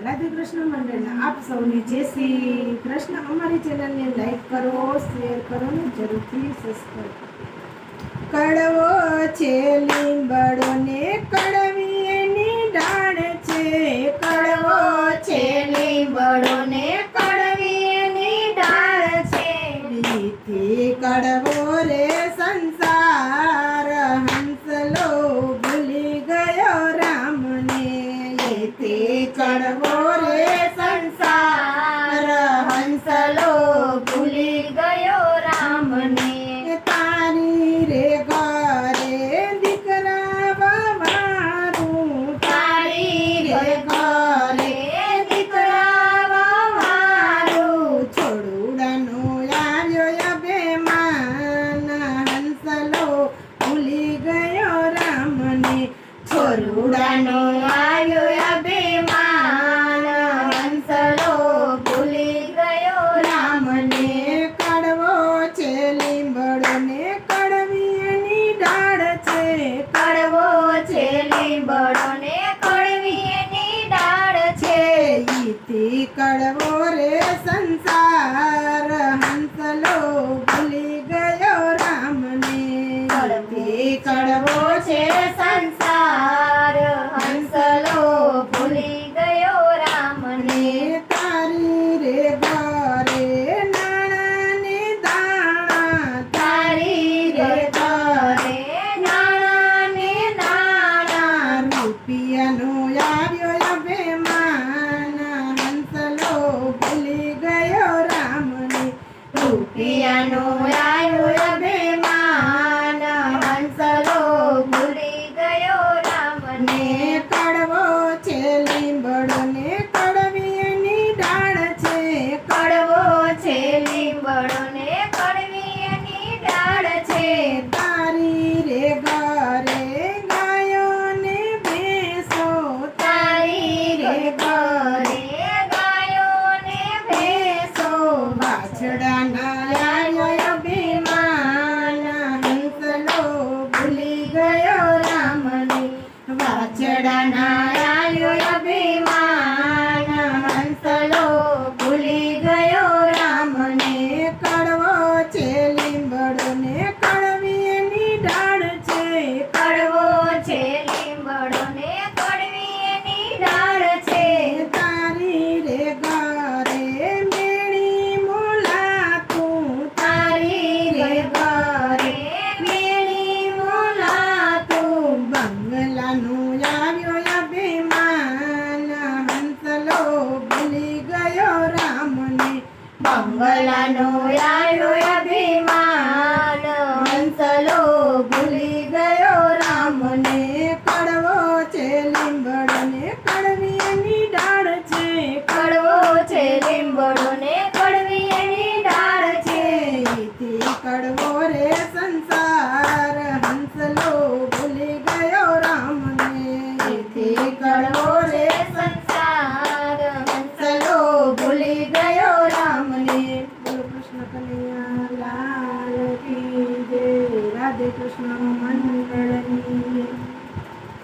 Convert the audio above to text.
રાધે કૃષ્ણ મંડળના આપ સૌને જય શ્રી કૃષ્ણ. અમારી ચેનલને લાઈક કરો, શેર કરો ને જરૂરથી સબસ્ક્રાઈબ. કડવો છે લીંબડો ને કડવી એની ડાળ છે. કડવો છે લીંબડો ને કડવી એની ડાળ છે. રીથી કડવો રે સંસાર હંસલો ભૂલી ગયો રામને. એથી કડવો રે સંસાર હંસલો ભૂલી ગયો રામને. તારી રે ઘરે દીકરા વાવારું. તારી રે ઘરે દીકરા વાવારું. છોડુડાનો આવ્યો અભિમાન હંસલો ભૂલી ગયો રામને. છોડુડાનો આવ્યો અભિમાન હંસલો ભૂલી ગયો રામને. કડવો છે લીંબડો ને કડવી એની ડાળ છે. કડવો છે લીંબડો ને કડવી એની ડાળ છે. ઈથી કડવો રે સંસાર હંસલો ભૂલી ગયો રામને. ઈથી કડવો છે સંસાર હંસલો ભૂલી ગયો રામને. તારી રે ઘરે નાણા ને દાણા. તારી રે ઘરે નાણા ને દાણા. રૂપિયાનો આવ્યો અભિમાન હંસલો ભૂલી ગયો રામને. રૂપિયાનો આવ્યો અભિમાન હંસલો ભૂલી ગયો રામને. કડવો છે લીંબડો ને કડવી એની ડાળ છે. કડવો છે લીંબડો ને કડવી એની ડાળ છે. તારી રે ઘરે ગાયો ને ભેંસો. તારી રે ઘરે ગાયો ને ભેંસો. વાછડાના આવ્યો અભિમાન હંસલો ભૂલી ગયો રામને. વાછડાના આવ્યો અભિમાન હંસલો ભૂલી ગયો રામને. કડવો છે લીંબડો ને કડવી એની ડાળ છે. કડવો છે લીંબડો ને કડવી એની ડાળ છે. તારી રે ઘરે મેળી મોલાતું. તારી રે ઘરે મેળી મોલાતું. બંગલાનું આવ્યો અભિમાન હંસલો ભૂલી ગયો રામને. બંગલાનો આવ્યો અભિમાન હંસલો ભૂલી ગયો રામને. કડવો છે લીંબડો ને કડવી એની ડાળ છે. કડવો છે લીંબડો ને કડવી એની ડાળ છે. ઈથી કડવો રે સંસાર હંસલો ભૂલી ગયો રામને. ઈથી કડવો રે સંસાર હંસલો ભૂલી ગયો રામને. બોલો કૃષ્ણ કનૈયા લાલ કી જય. રાધે કૃષ્ણ મંડળ